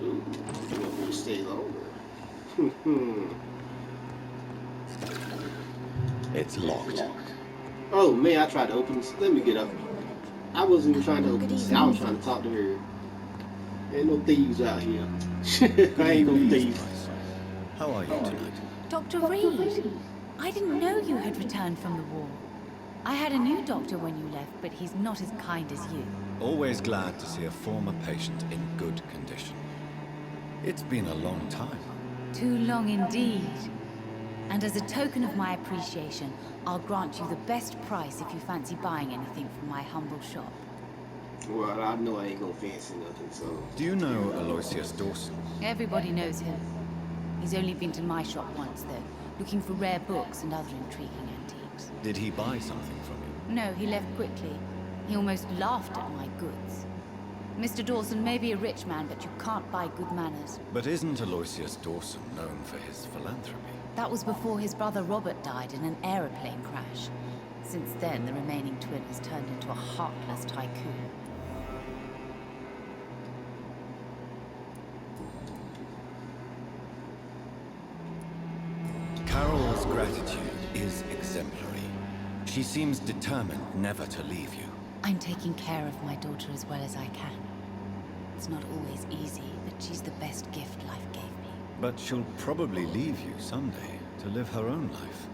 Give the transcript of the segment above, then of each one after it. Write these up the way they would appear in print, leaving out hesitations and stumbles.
Ooh, you want me to stay longer? It's locked. Oh man, I tried to open this. Let me get up. I wasn't even trying to open this. I was trying to talk to her. Ain't no thieves out here. I ain't no thief. How are you tonight? Dr. Reed, I didn't know you had returned from the war. I had a new doctor when you left, but he's not as kind as you. Always glad to see a former patient in good condition. It's been a long time. Too long indeed. And as a token of my appreciation, I'll grant you the best price if you fancy buying anything from my humble shop. Well, I know I ain't gonna fancy nothing, so... Do you know Aloysius Dawson? Everybody knows him. He's only been to my shop once, though, looking for rare books and other intriguing antiques. Did he buy something from you? No, he left quickly. He almost laughed at my goods. Mr. Dawson may be a rich man, but you can't buy good manners. But isn't Aloysius Dawson known for his philanthropy? That was before his brother Robert died in an aeroplane crash. Since then, the remaining twin has turned into a heartless tycoon. Carol's gratitude is exemplary. She seems determined never to leave you. I'm taking care of my daughter as well as I can. It's not always easy, but she's the best gift life gave me. But she'll probably leave you someday to live her own life.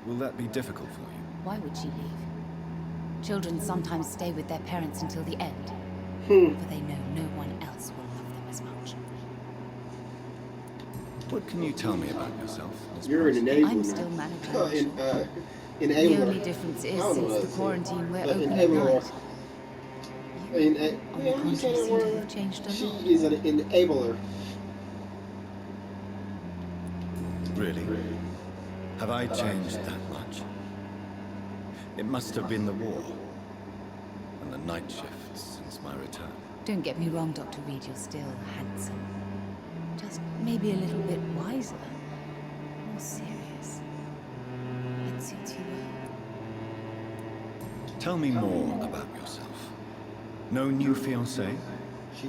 Will that be difficult for you? Why would she leave? Children sometimes stay with their parents until the end, for they know no one else will love them as much. What can you tell me about yourself, Miss You're an Price? enabler. I'm still managing. Enabler. The only difference is since the quarantine we're open at enabler. night. On On the contrary, seem to have changed a She lot. is an enabler. Really? Have I changed that much? It must have been the war and the night shifts since my return. Don't get me wrong, Dr. Reed, you're still handsome. Just maybe a little bit wiser, more serious. It suits you well. Tell me more about yourself. No new fiancé?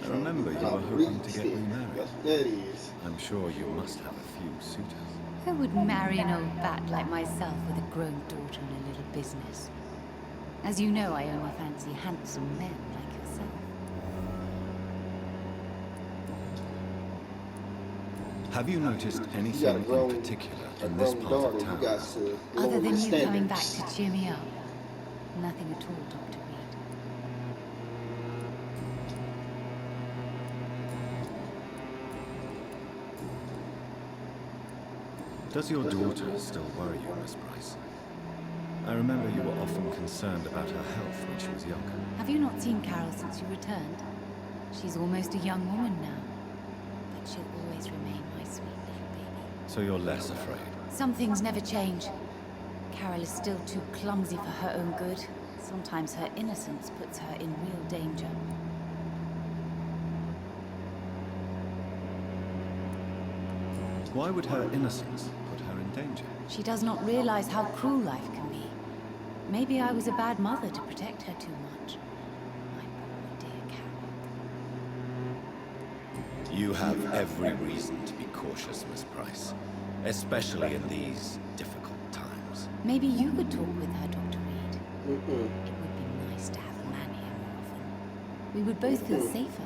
I remember you were hoping to get remarried. That is. I'm sure you must have a few suitors. Who would marry an old bat like myself with a grown daughter and a little business? As you know, I only fancy handsome men like yourself. Have you noticed You got a anything grown, in particular a in this grown part daughter. of You town? got to Other lower than the you coming back standards. to cheer me up. Nothing at all, Dr. Reed. Does your daughter still worry you, Miss Price? I remember you were often concerned about her health when she was younger. Have you not seen Carol since you returned? She's almost a young woman now. But she'll always remain my sweet little baby. So you're less afraid? Some things never change. Carol is still too clumsy for her own good. Sometimes her innocence puts her in real danger. Why would her innocence put her in danger? She does not realize how cruel life can be. Maybe I was a bad mother to protect her too much. My poor dear Carol. You have every reason to be cautious, Miss Price. Especially in these difficult times. Maybe you could talk with her, Dr. Reed. Mm-mm. It would be nice to have a man here more often. We would both feel safer.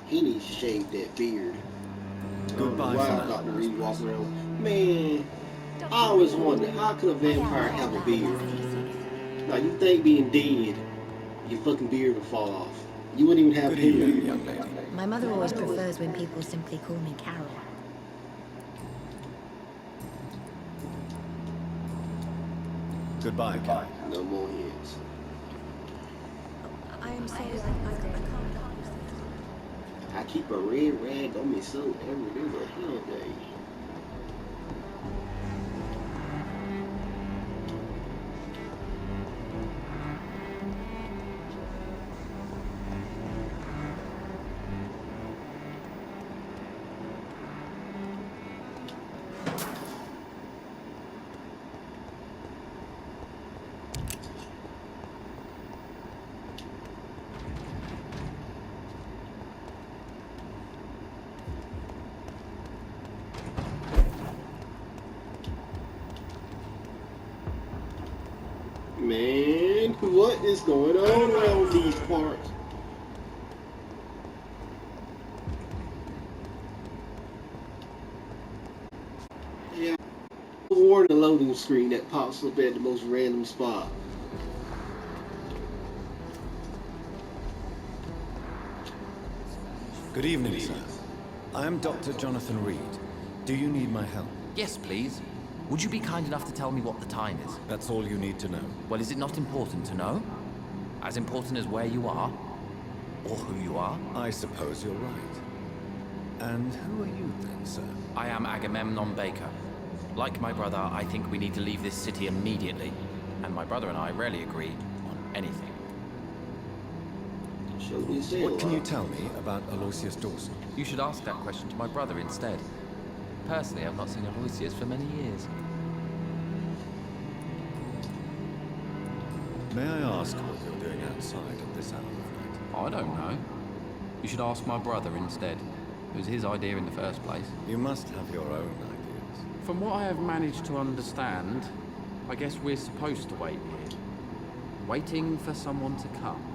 He needs to shave that beard. Goodbye Why for now. Dr. Reed walking around? Man, I always wondered, how could a vampire have a beard? Now, you think being dead, your fucking beard would fall off. You wouldn't even have Good hair. evening, young lady. My mother always prefers when people simply call me Carol. Goodbye, Kai. No more hits. I am sorry, I can't. I keep a red rag on me so every day but hell day. What is going on around these parts? Yeah. Warn the loading screen that pops up at the most random spot. Good evening, sir. I am Dr. Jonathan Reed. Do you need my help? Yes, please. Would you be kind enough to tell me what the time is? That's all you need to know. Well, is it not important to know? As important as where you are? Or who you are? I suppose you're right. And who are you then, sir? I am Agamemnon Baker. Like my brother, I think we need to leave this city immediately. And my brother and I rarely agree on anything. Show me the What can you tell me about Aloysius Dawson? You should ask that question to my brother instead. Personally, I've not seen Aloysius for many years. May I ask what you're doing outside at this hour of night? I don't know. You should ask my brother instead. It was his idea in the first place. You must have your own ideas. From what I have managed to understand, I guess we're supposed to wait here. Waiting for someone to come.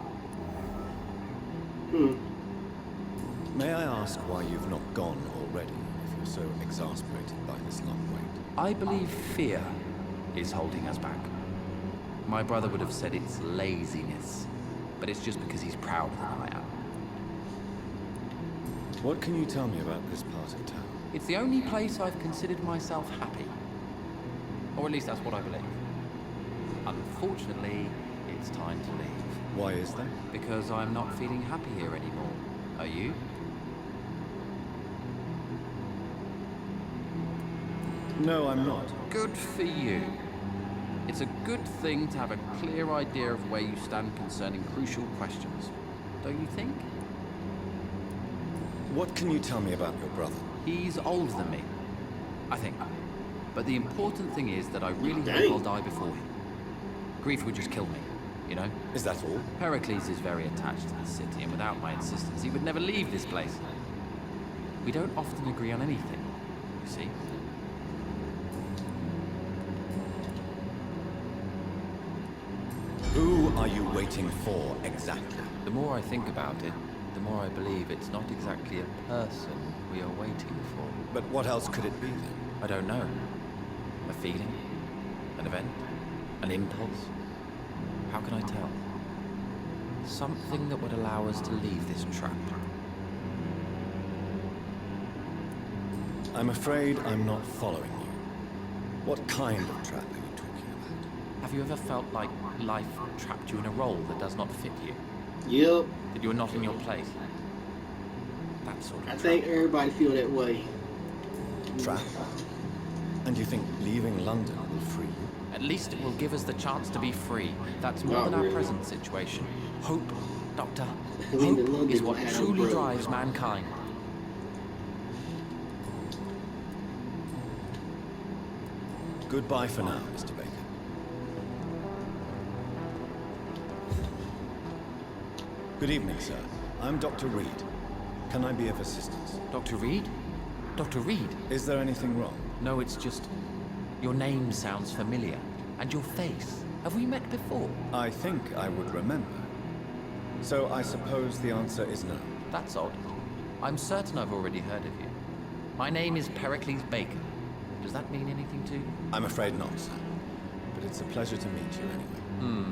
May I ask why you've not gone already, if you're so exasperated by this long wait? I believe fear is holding us back. My brother would have said it's laziness, but it's just because he's prouder than I am. What can you tell me about this part of town? It's the only place I've considered myself happy. Or at least that's what I believe. Unfortunately, it's time to leave. Why is that? Because I'm not feeling happy here anymore. Are you? No, I'm not. Good for you. It's a good thing to have a clear idea of where you stand concerning crucial questions. Don't you think? What can you tell me about your brother? He's older than me, I think. But the important thing is that I really hope I'll die before him. Grief would just kill me, you know? Is that all? Pericles is very attached to the city, and without my insistence, he would never leave this place. We don't often agree on anything, you see? Who are you waiting for, exactly? The more I think about it, the more I believe it's not exactly a person we are waiting for. But what else could it be, then? I don't know. A feeling? An event? An impulse? How can I tell? Something that would allow us to leave this trap. I'm afraid I'm not following you. What kind of trap are you talking about? Have you ever felt like life trapped you in a role that does not fit you? Yep. That you are not in your place? That sort of I trap. think everybody feel that way. Trap? And you think leaving London will free you? At least it will give us the chance to be free. That's more Not than our really. present situation. Hope, Doctor. Leaving Hope London is what will have truly growth. drives mankind. Goodbye for now, Mr. Baker. Good evening, sir. I'm Dr. Reed. Can I be of assistance? Dr. Reed? Dr. Reed? Is there anything wrong? No, it's just... Your name sounds familiar. And your face. Have we met before? I think I would remember. So I suppose the answer is no. That's odd. I'm certain I've already heard of you. My name is Pericles Baker. Does that mean anything to you? I'm afraid not, sir. But it's a pleasure to meet you anyway.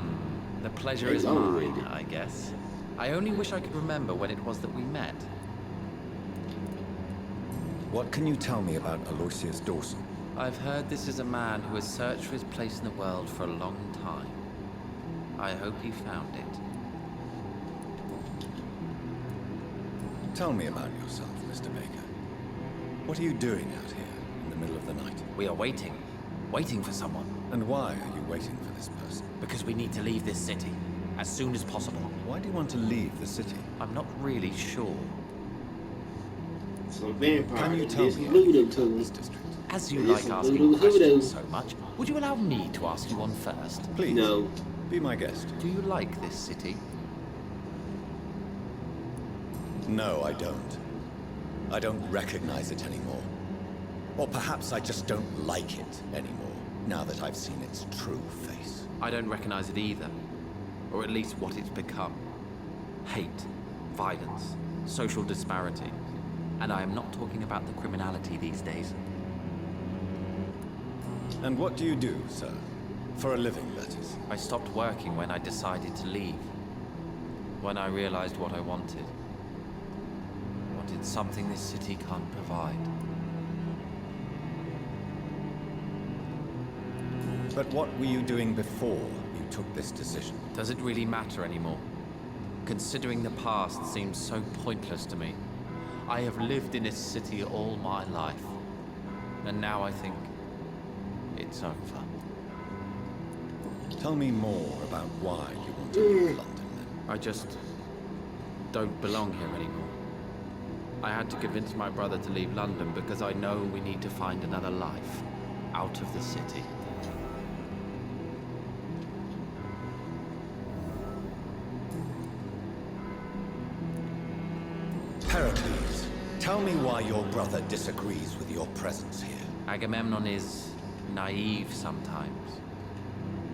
The pleasure It's is mine, overrated. I guess. I only wish I could remember when it was that we met. What can you tell me about Aloysius Dawson? I've heard this is a man who has searched for his place in the world for a long time. I hope he found it. Tell me about yourself, Mr. Baker. What are you doing out here in the middle of the night? We are waiting. Waiting for someone. And why are you waiting for this person? Because we need to leave this city. As soon as possible. Why do you want to leave the city? I'm not really sure. Some vampire. Can you tell Just me glued anything them to about him. this district? As you Yes, like a asking little questions hoodoo. so much, would you allow me to ask you one first? Please, No. be my guest. Do you like this city? No, I don't. I don't recognize it anymore. Or perhaps I just don't like it anymore, now that I've seen its true face. I don't recognize it either. Or at least what it's become. Hate, violence, social disparity. And I am not talking about the criminality these days. And what do you do, sir? For a living, that is. I stopped working when I decided to leave. When I realized what I wanted. Wanted something this city can't provide. But what were you doing before you took this decision? Does it really matter anymore? Considering the past seems so pointless to me. I have lived in this city all my life. And now I think it's over. Tell me more about why you want to leave London, then. I just don't belong here anymore. I had to convince my brother to leave London because I know we need to find another life out of the city. Pericles, tell me why your brother disagrees with your presence here. Agamemnon is naive sometimes.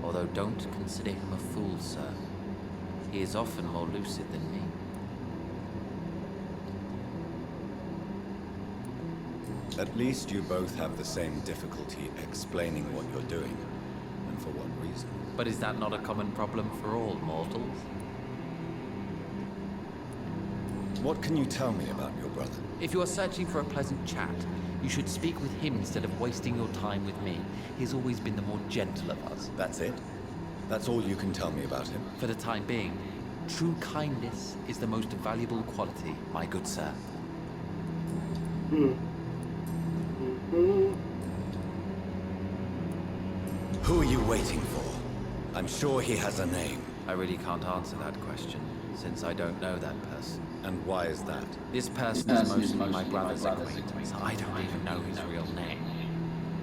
Although don't consider him a fool, sir. He is often more lucid than me. At least you both have the same difficulty explaining what you're doing, and for what reason. But is that not a common problem for all mortals? What can you tell me about your brother? If you are searching for a pleasant chat, you should speak with him instead of wasting your time with me. He's always been the more gentle of us. That's it? That's all you can tell me about him? For the time being, true kindness is the most valuable quality, my good sir. Who are you waiting for? I'm sure he has a name. I really can't answer that question, since I don't know that person. And why is that? This person is mostly my brother's acquaintance. I don't even know his real name.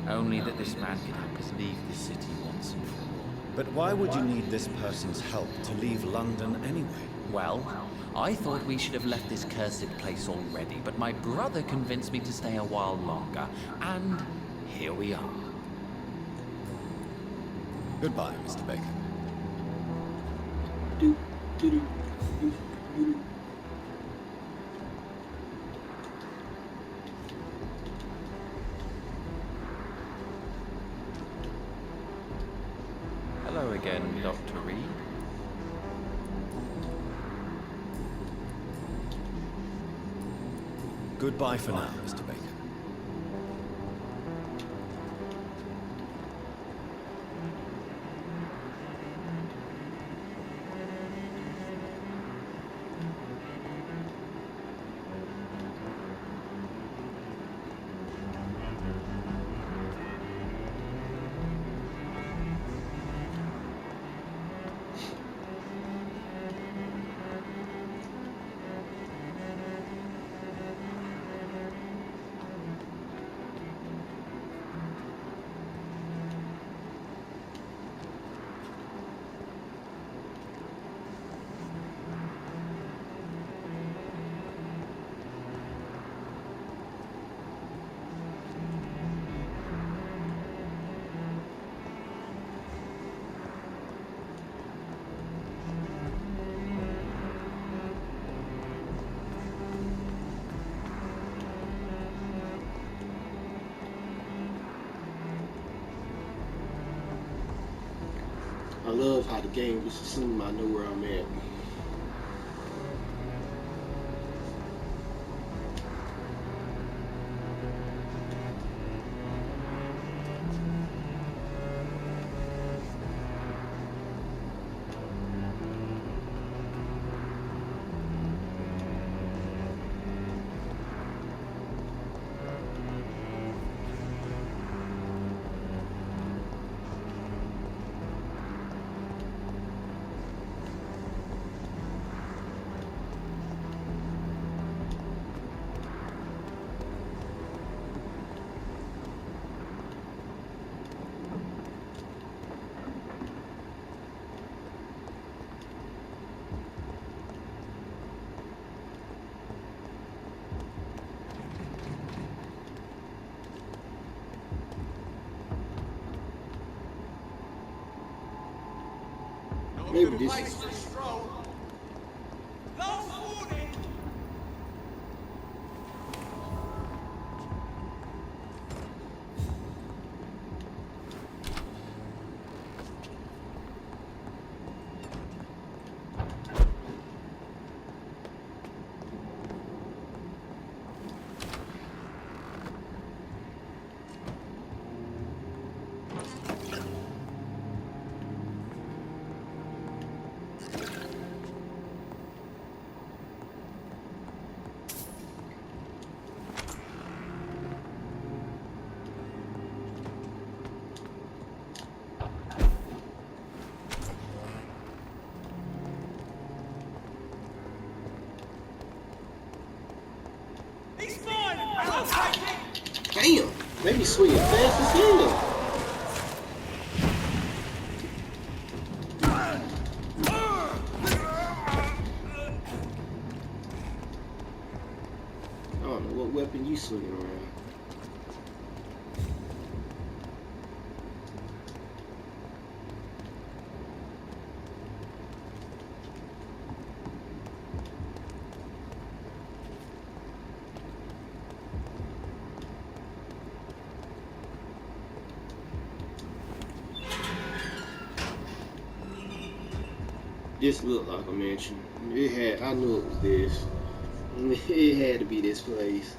Only that this man can help us leave the city once and for all. But why would you need this person's help to leave London anyway? Well, I thought we should have left this cursed place already, but my brother convinced me to stay a while longer, and here we are. Goodbye, Mr. Baker. Do, do, do, do, do. Hello again, Dr. Reed. Goodbye for now, Mr. Baker. I love how the game just assume I know where I'm at. Maybe this is. Damn, they be swinging fast as hell. I don't know what weapon you swinging around. This looked like a mansion. I knew it was this. It had to be this place.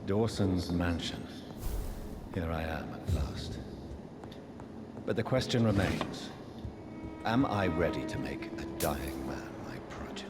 Dawson's mansion. Here I am at last. But the question remains, am I ready to make a dying man my progeny?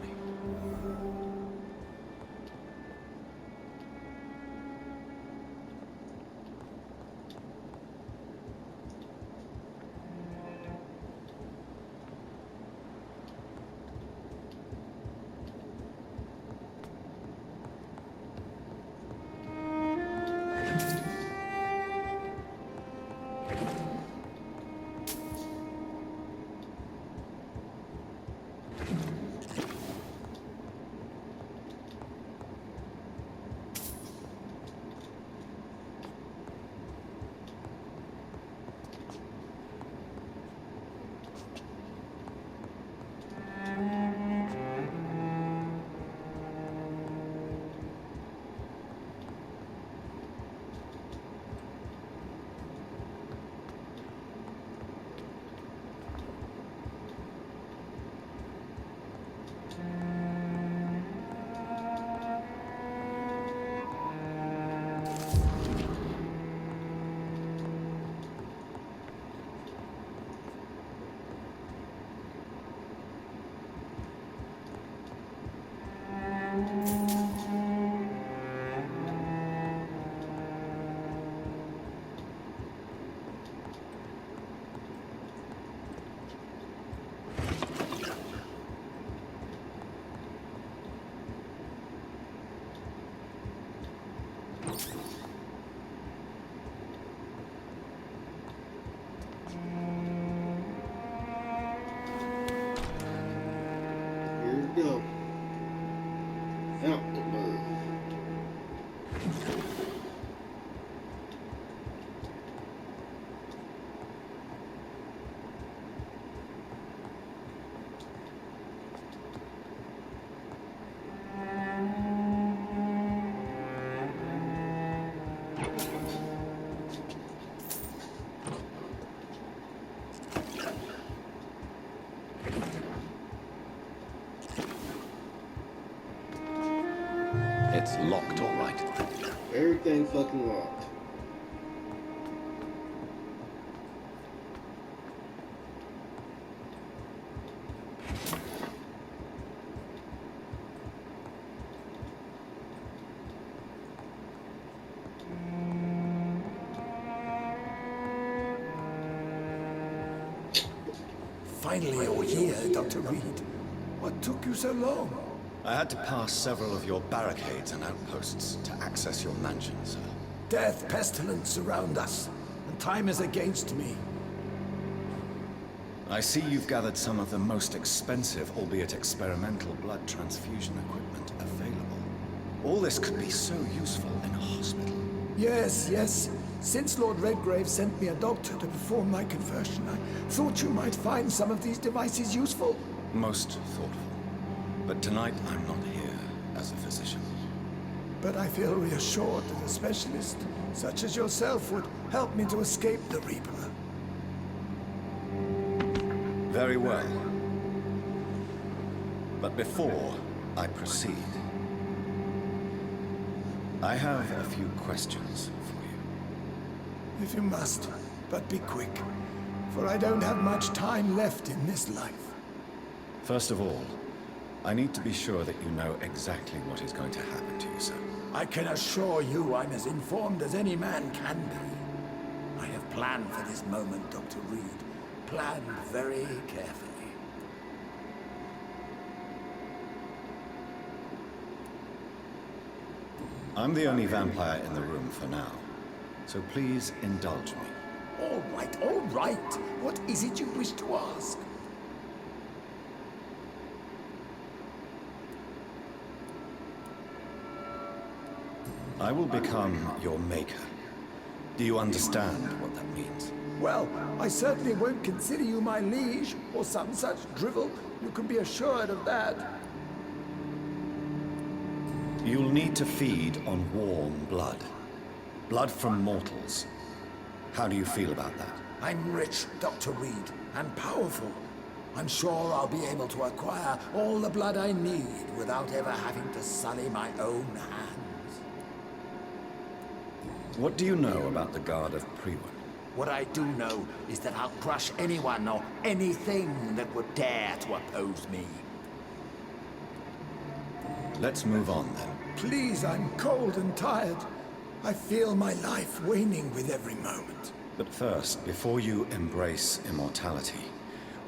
Here we go. Out the mud. It's locked, all right. Everything fucking locked. finally you're here, Dr. Reed. What took you so long? I had to pass several of your barricades and outposts to access your mansion, sir. Death, pestilence surround us, and time is against me. I see you've gathered some of the most expensive, albeit experimental, blood transfusion equipment available. All this could be so useful in a hospital. Yes, yes. Since Lord Redgrave sent me a doctor to perform my conversion, I thought you might find some of these devices useful. Most thoughtful. But tonight I'm not here as a physician. But I feel reassured that a specialist such as yourself would help me to escape the Reaper. Very well. But before I proceed, I have a few questions for you. If you must, but be quick, for I don't have much time left in this life. First of all, I need to be sure that you know exactly what is going to happen to you, sir. I can assure you I'm as informed as any man can be. I have planned for this moment, Dr. Reed. Planned very carefully. I'm the only vampire in the room for now, so please indulge me. All right, all right. What is it you wish to ask? I will become your maker. Do you understand what that means? Well, I certainly won't consider you my liege, or some such drivel. You can be assured of that. You'll need to feed on warm blood. Blood from mortals. How do you feel about that? I'm rich, Dr. Reed, and powerful. I'm sure I'll be able to acquire all the blood I need without ever having to sully my own hands. What do you know about the Guard of Priwen? What I do know is that I'll crush anyone or anything that would dare to oppose me. Let's move on then. Please, I'm cold and tired. I feel my life waning with every moment. But first, before you embrace immortality,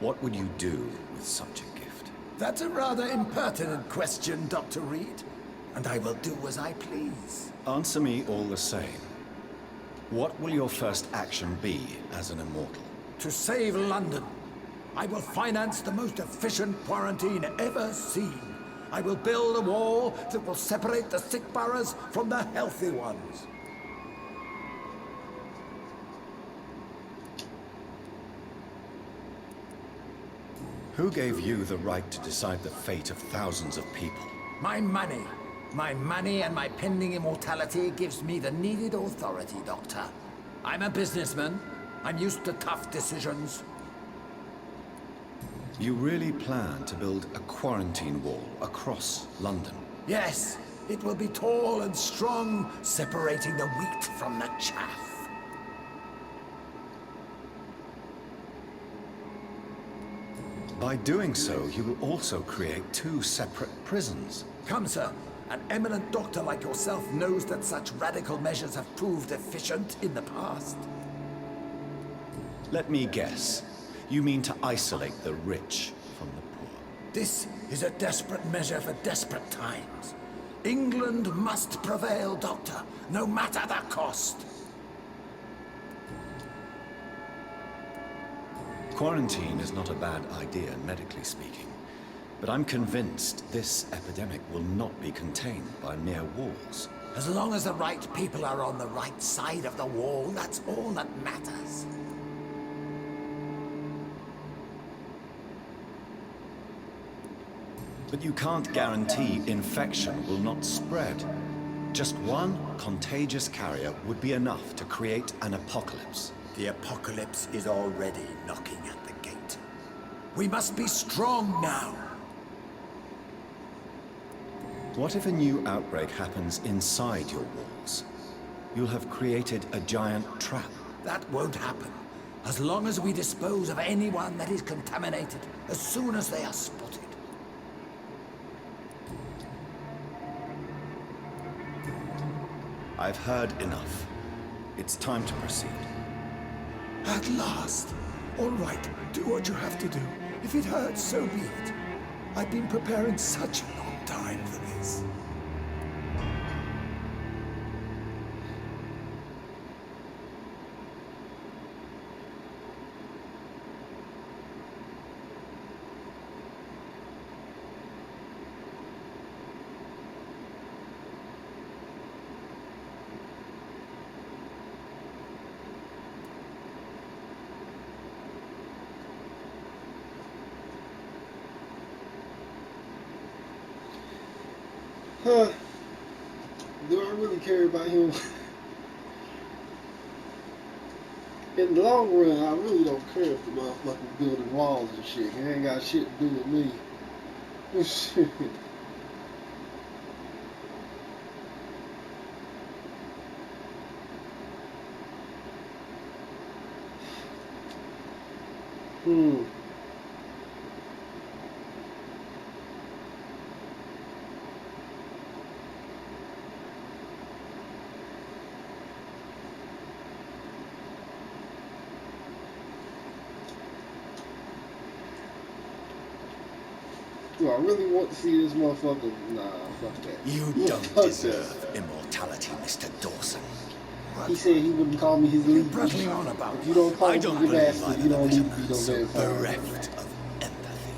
what would you do with such a gift? That's a rather impertinent question, Dr. Reed. And I will do as I please. Answer me all the same. What will your first action be as an immortal? To save London, I will finance the most efficient quarantine ever seen. I will build a wall that will separate the sick boroughs from the healthy ones. Who gave you the right to decide the fate of thousands of people? My money. My money and my pending immortality gives me the needed authority, Doctor. I'm a businessman. I'm used to tough decisions. You really plan to build a quarantine wall across London? Yes, it will be tall and strong, separating the wheat from the chaff. By doing so, you will also create two separate prisons. Come, sir. An eminent doctor like yourself knows that such radical measures have proved efficient in the past. Let me guess. You mean to isolate the rich from the poor? This is a desperate measure for desperate times. England must prevail, Doctor, no matter the cost. Quarantine is not a bad idea, medically speaking. But I'm convinced this epidemic will not be contained by mere walls. As long as the right people are on the right side of the wall, that's all that matters. But you can't guarantee infection will not spread. Just one contagious carrier would be enough to create an apocalypse. The apocalypse is already knocking at the gate. We must be strong now. What if a new outbreak happens inside your walls? You'll have created a giant trap. That won't happen. As long as we dispose of anyone that is contaminated as soon as they are spotted. I've heard enough. It's time to proceed. At last. All right, do what you have to do. If it hurts, so be it. I've been preparing such a long time for this. Huh. Do I really care about him? In the long run, I really don't care if the motherfucker's building walls and shit. It ain't got shit to do with me. Shit. Do I really want to see this motherfucker? Nah, fuck that. You don't Fuck deserve immortality, Mr. Dawson. He said he wouldn't call me his lead. Prattling on about. If you don't call I me don't your believe bastard, I'm you don't a need to man be no so vampire. bereft of empathy.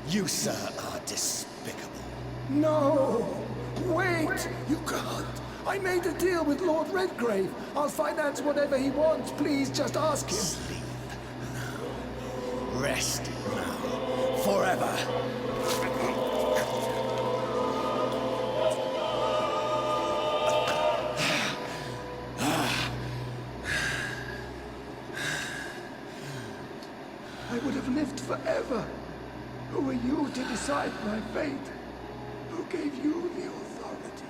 You, sir, are despicable. No! Wait! You can't! I made a deal with Lord Redgrave. I'll finance whatever he wants. Please, just ask him. Sleep now. Rest now. Forever. I would have lived forever. Who are you to decide my fate? Who gave you the authority?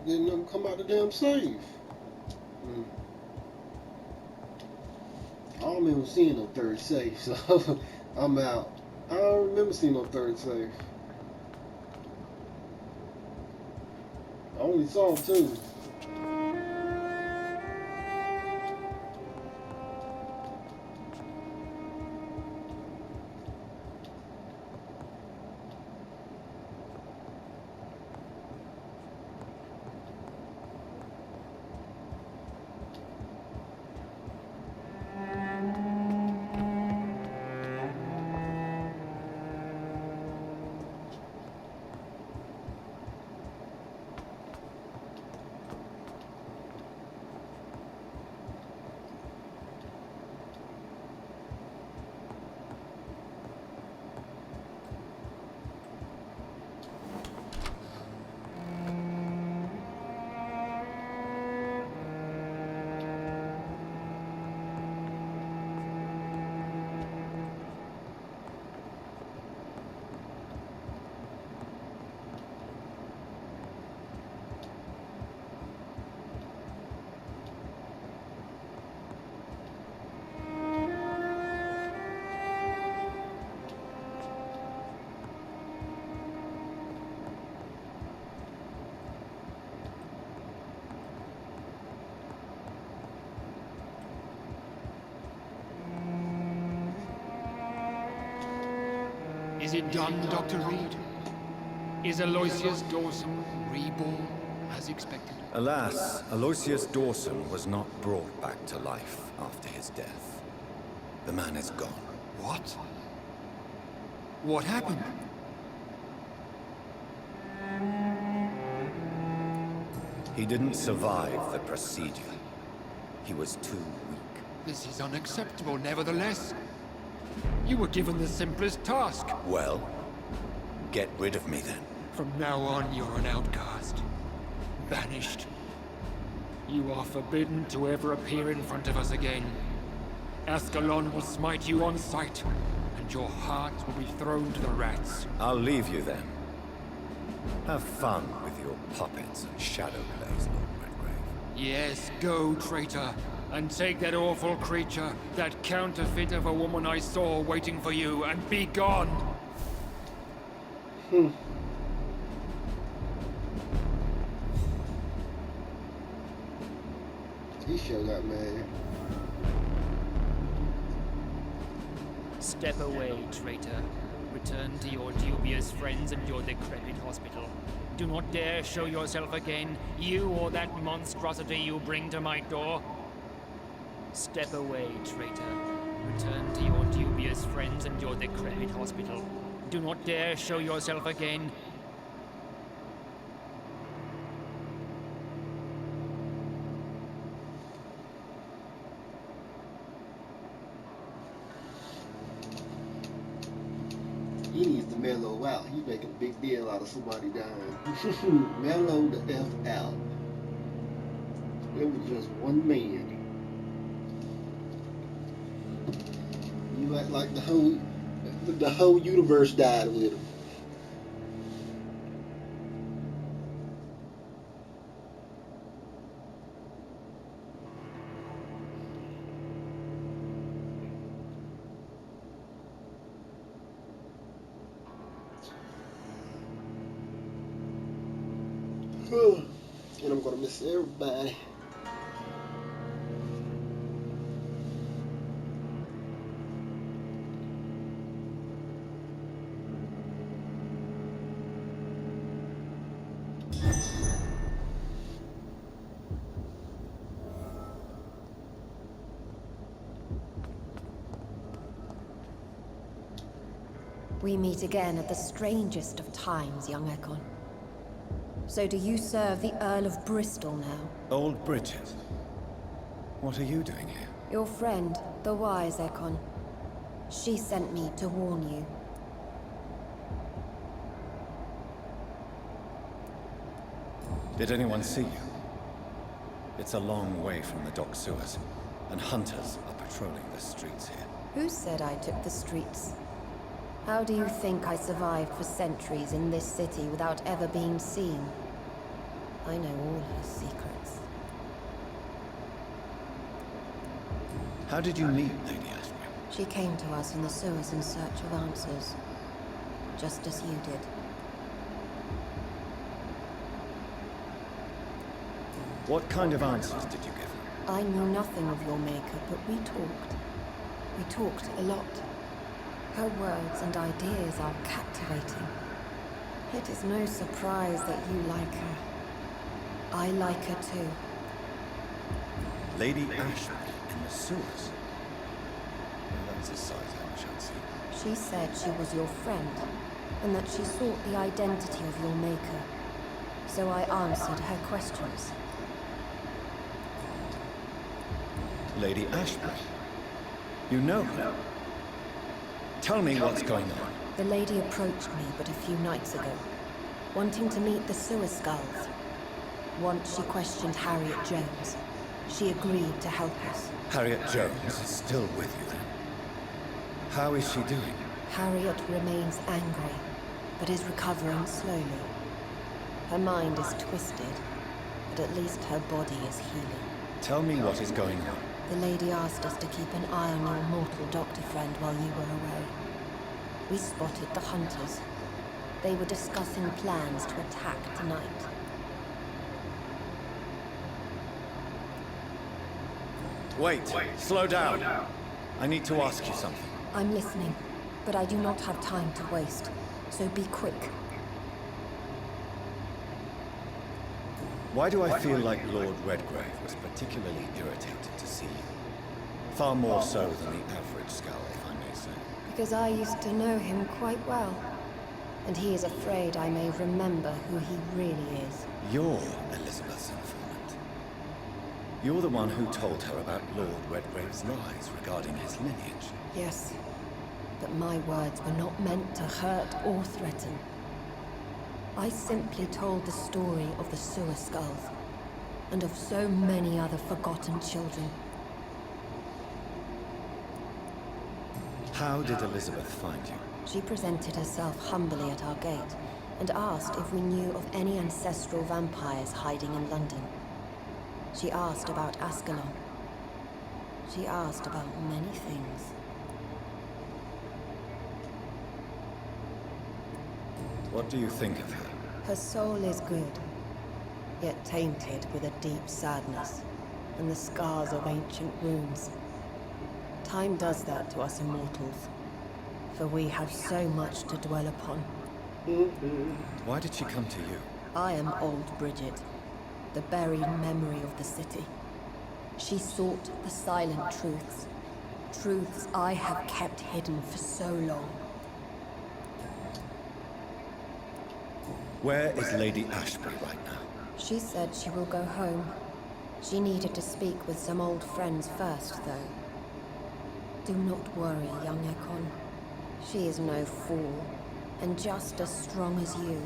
Didn't nothing come out the damn safe. I don't remember seeing no third safe, so I'm out. I don't remember seeing no third safe. I only saw two. Is it done, Dr. Reed? Is Aloysius Dawson reborn as expected? Alas, Aloysius Dawson was not brought back to life after his death. The man is gone. What? What happened? He didn't survive the procedure. He was too weak. This is unacceptable, nevertheless. You were given the simplest task. Well, get rid of me then. From now on, you're an outcast. Banished. You are forbidden to ever appear in front of us again. Ascalon will smite you on sight, and your heart will be thrown to the rats. I'll leave you then. Have fun with your puppets and shadow plays, Lord Redgrave. Yes, go, traitor, and take that awful creature, that counterfeit of a woman I saw waiting for you, and be gone! He sure got mad. Step away, traitor. Return to your dubious friends and your decrepit hospital. Do not dare show yourself again, you or that monstrosity you bring to my door. Step away, traitor. Return to your dubious friends and your decrepit hospital. Do not dare show yourself again. He needs to mellow out. He's making a big deal out of somebody dying. Mellow the F out. It was just one man. You act like the whole universe died with him. And I'm gonna miss everybody. We meet again at the strangest of times, young Ekon. So do you serve the Earl of Bristol now? Old Bridget. What are you doing here? Your friend, the wise Ekon. She sent me to warn you. Did anyone see you? It's a long way from the dock sewers, and hunters are patrolling the streets here. Who said I took the streets? How do you think I survived for centuries in this city without ever being seen? I know all her secrets. How did you meet Lady Ashbury? She came to us in the sewers in search of answers. Just as you did. What kind of answers did you give her? I knew nothing of your maker, but we talked. We talked a lot. Her words and ideas are captivating. It is no surprise that you like her. I like her too. Lady Ashbury in the sewers? Well, that's a sight I wish I'd seen. She said she was your friend, and that she sought the identity of your maker. So I answered her questions. Lady Ashbury? You know her? Tell me what's going on. The lady approached me but a few nights ago, wanting to meet the sewer skulls. Once she questioned Harriet Jones. She agreed to help us. Harriet Jones is still with you then? How is she doing? Harriet remains angry, but is recovering slowly. Her mind is twisted, but at least her body is healing. Tell me what is going on. The lady asked us to keep an eye on your mortal doctor friend while you were away. We spotted the hunters. They were discussing plans to attack tonight. Wait, slow down. I need to ask you something. I'm listening. But I do not have time to waste, so be quick. Why do I feel like Lord Redgrave was particularly irritated to see you? Far more so than the average skull, if I may say. Because I used to know him quite well. And he is afraid I may remember who he really is. You're Elizabeth's informant. You're the one who told her about Lord Redgrave's lies regarding his lineage. Yes, but my words were not meant to hurt or threaten. I simply told the story of the sewer skulls, and of so many other forgotten children. How did Elizabeth find you? She presented herself humbly at our gate, and asked if we knew of any ancestral vampires hiding in London. She asked about Ascalon. She asked about many things. What do you think of her? Her soul is good, yet tainted with a deep sadness, and the scars of ancient wounds. Time does that to us immortals, for we have so much to dwell upon. Why did she come to you? I am old Bridget, the buried memory of the city. She sought the silent truths, truths I have kept hidden for so long. Where is Lady Ashbury right now? She said she will go home. She needed to speak with some old friends first, though. Do not worry, young Ekon. She is no fool, and just as strong as you.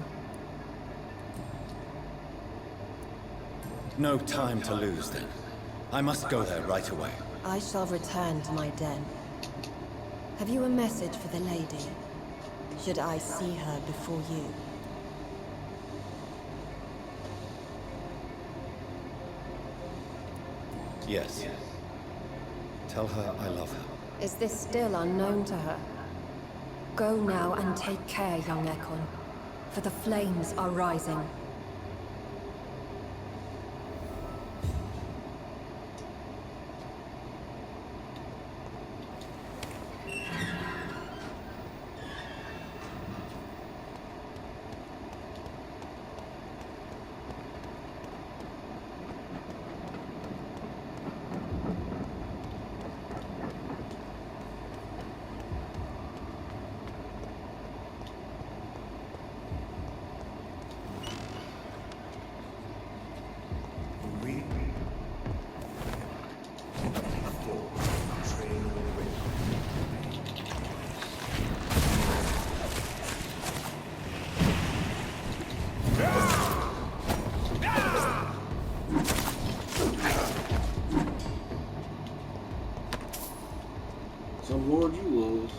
No time to lose, then. I must go there right away. I shall return to my den. Have you a message for the lady? Should I see her before you? Yes. Tell her I love her. Is this still unknown to her? Go now and take care, young Ekon, for the flames are rising. Some lord you was.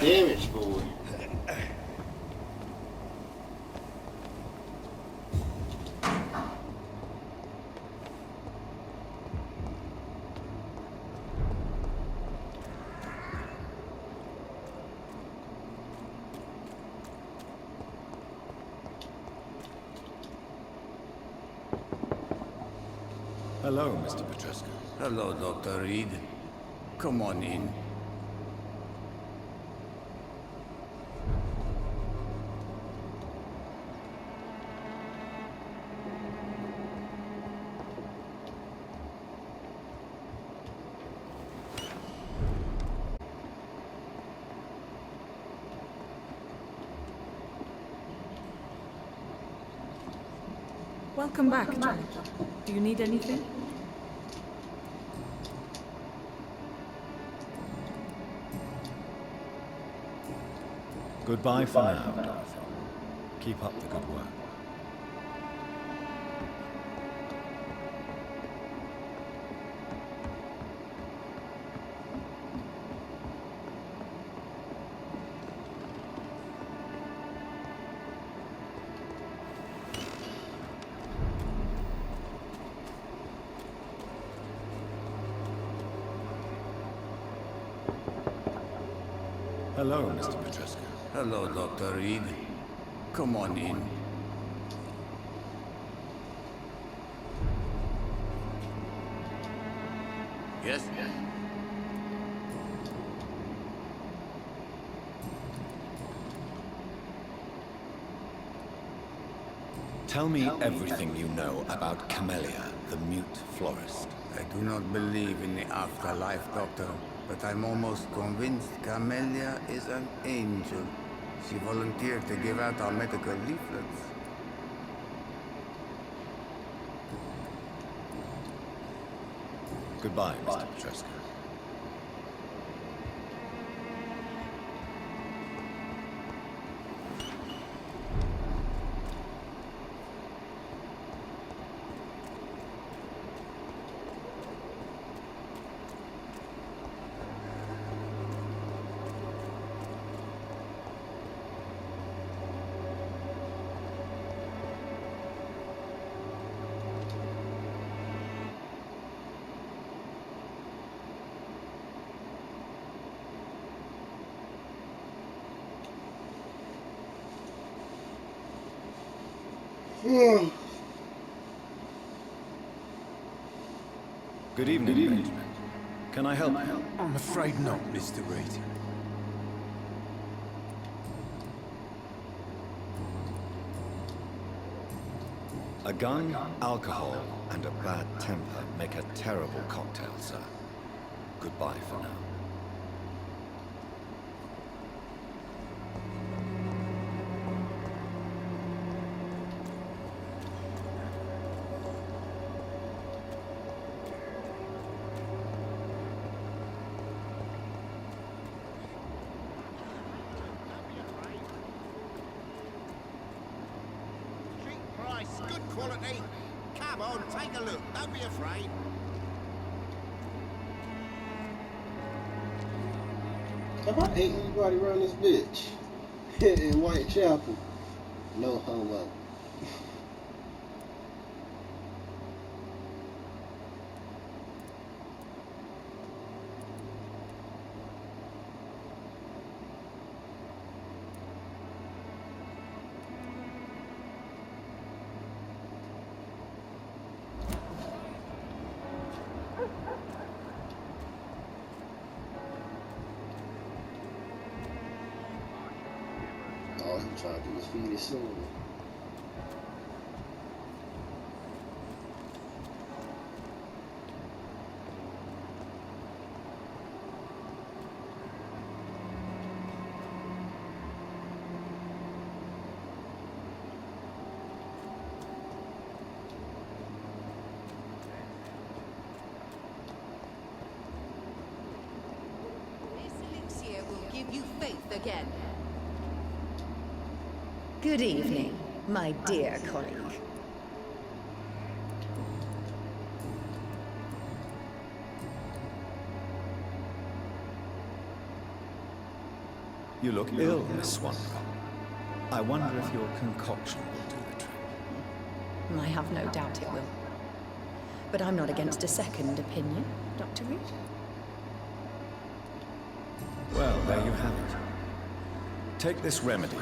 Damage, boy. Hello, Mr. Petrescu. Hello, Dr. Reed. Come on in. Welcome back, John. Do you need anything? Goodbye for now, Dorothy. Keep up the good work. Hello, Mr. Petrescu. Hello, Dr. Reed. Come on in. Yes? Tell me everything you know about Camellia, the mute florist. I do not believe in the afterlife, Doctor, but I'm almost convinced Camellia is an angel. She volunteered to give out our medical leaflets. Goodbye, Mr. Petrescu. Good evening, Benjamin. Can I help you? I'm afraid not, Mr. Reed. A gun, alcohol, and a bad temper make a terrible cocktail, sir. Goodbye for now. Good quality. Come on, take a look. Don't be afraid. Have I ate anybody around this bitch? In Whitechapel? No homo. All he trying to do is feed his soul. This elixir will give you faith again. Good evening, my dear colleague. You look ill, Miss Swanson. I wonder if your concoction will do the trick. I have no doubt it will. But I'm not against a second opinion, Dr. Reed. Well, there you have it. Take this remedy,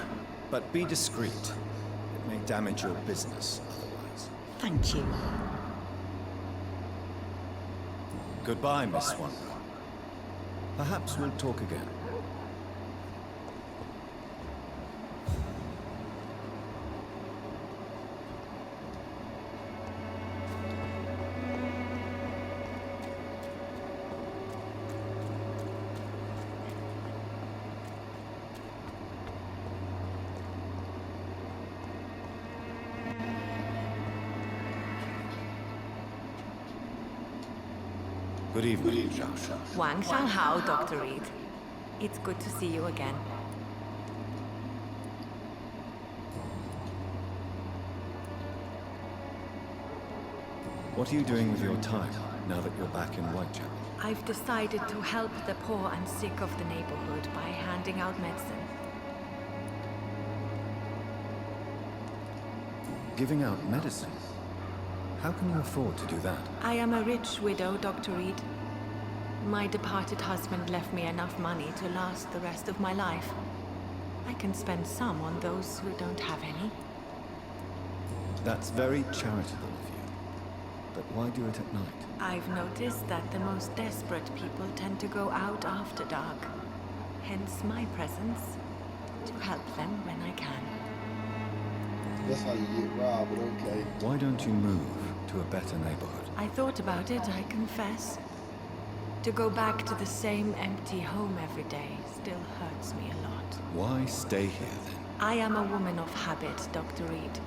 but be discreet. It may damage your business otherwise. Thank you. Goodbye, Miss Swanson. Perhaps we'll talk again. Good evening, Zhao Shan. Wang Shanghao, Dr. Reed. It's good to see you again. What are you doing with your time, now that you're back in Whitechapel? I've decided to help the poor and sick of the neighborhood by handing out medicine. Giving out medicine? How can you afford to do that? I am a rich widow, Dr. Reed. My departed husband left me enough money to last the rest of my life. I can spend some on those who don't have any. That's very charitable of you. But why do it at night? I've noticed that the most desperate people tend to go out after dark. Hence my presence, to help them when I can. That's how you get robbed, but okay. Why don't you move to a better neighborhood? I thought about it, I confess. To go back to the same empty home every day still hurts me a lot. Why stay here then? I am a woman of habit, Dr. Reed.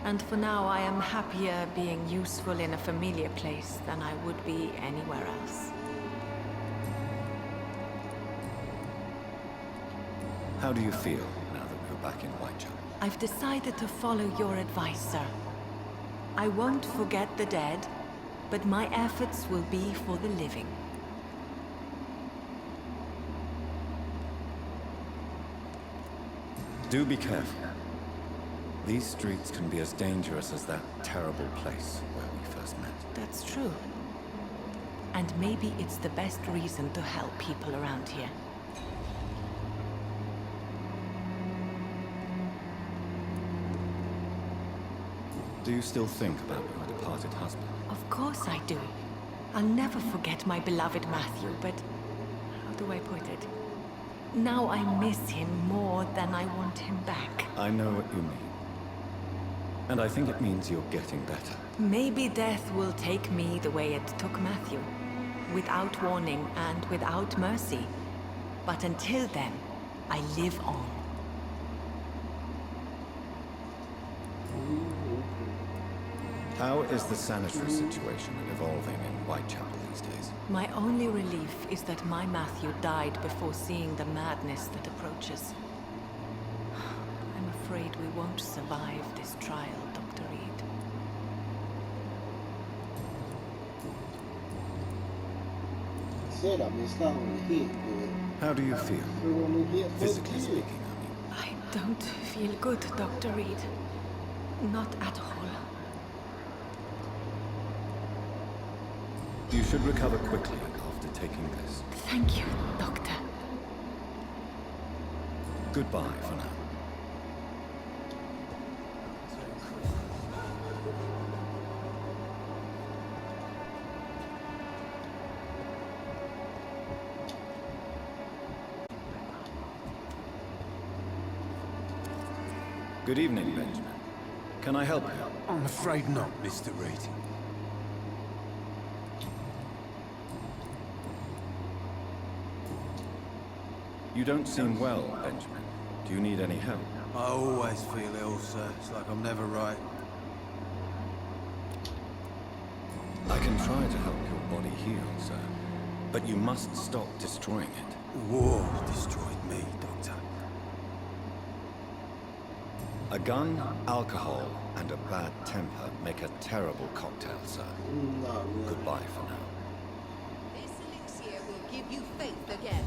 And for now, I am happier being useful in a familiar place than I would be anywhere else. How do you feel now that you're back in Whitechapel? I've decided to follow your advice, sir. I won't forget the dead, but my efforts will be for the living. Do be careful. These streets can be as dangerous as that terrible place where we first met. That's true. And maybe it's the best reason to help people around here. Do you still think about your departed husband? Of course I do. I'll never forget my beloved Matthew, but how do I put it? Now I miss him more than I want him back. I know what you mean. And I think it means you're getting better. Maybe death will take me the way it took Matthew. Without warning and without mercy. But until then, I live on. How is the sanitary situation evolving in Whitechapel these days? My only relief is that my Matthew died before seeing the madness that approaches. I'm afraid we won't survive this trial, Dr. Reed. Said I missed out on the hit, but... How do you feel? Physically speaking, I mean. I don't feel good, Dr. Reed. Not at all. You should recover quickly after taking this. Thank you, Doctor. Goodbye for now. Good evening, Benjamin. Can I help you? I'm afraid not, Mr. Reed. You don't seem well, Benjamin. Do you need any help? I always feel ill, sir. It's like I'm never right. I can try to help your body heal, sir. But you must stop destroying it. War destroyed me, Doctor. A gun, alcohol, and a bad temper make a terrible cocktail, sir. No, really. Goodbye for now. This elixir will give you faith again.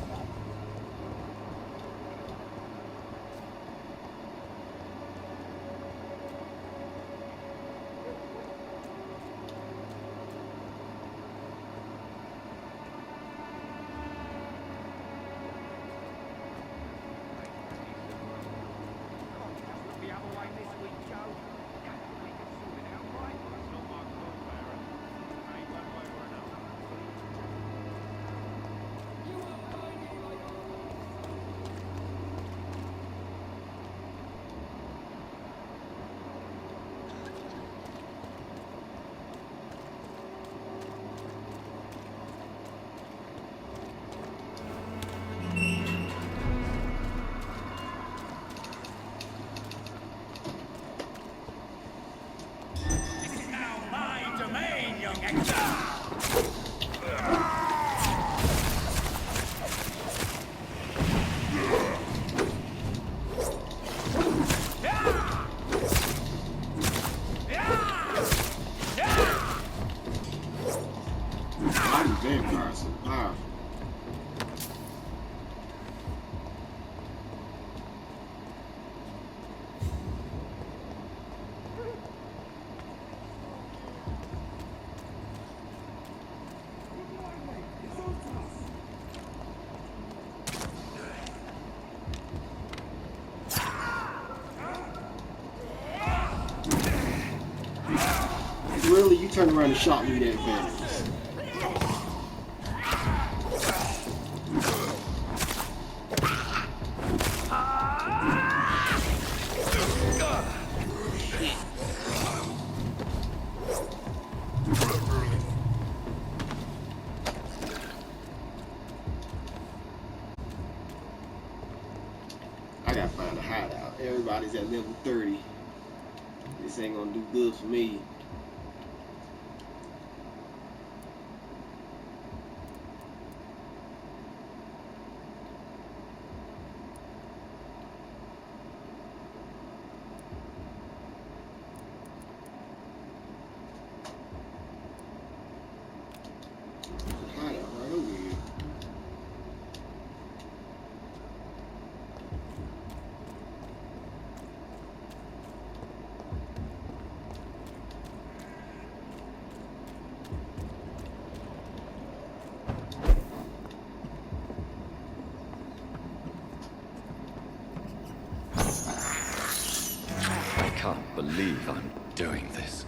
Vampyrs are powerful. turned around and shot me that fast? I gotta find a hideout. Everybody's at level 30. This ain't gonna do good for me. Hideout right over here. I can't believe I'm doing this.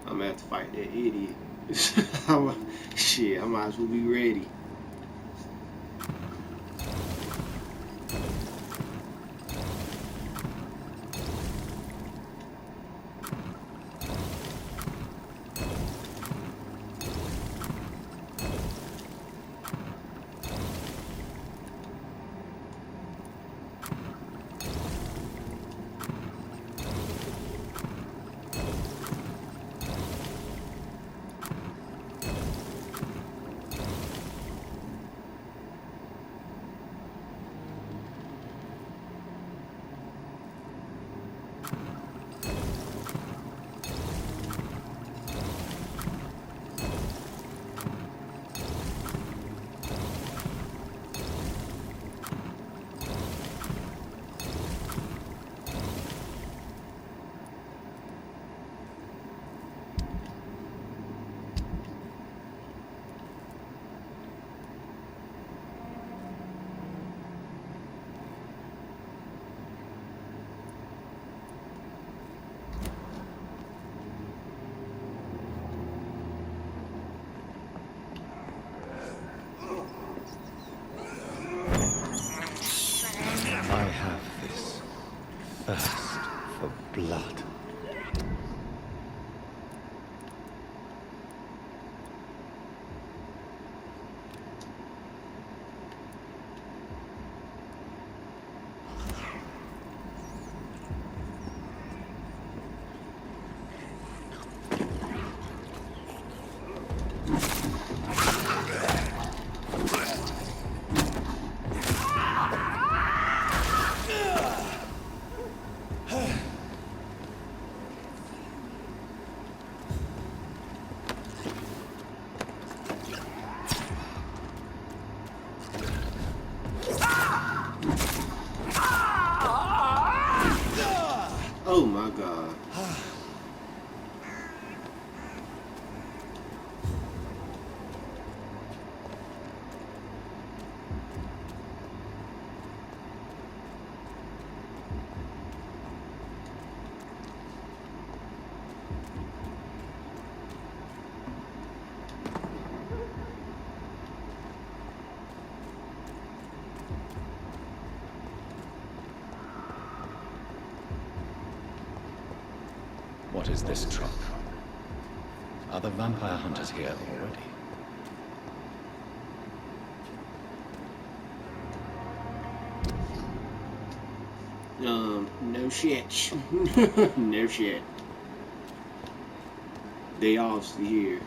I'm gonna have to fight that idiot. Shit, I might as well be ready. Oh my god. What is this truck? Are the vampire hunters here already? No shit. No shit. They obviously here.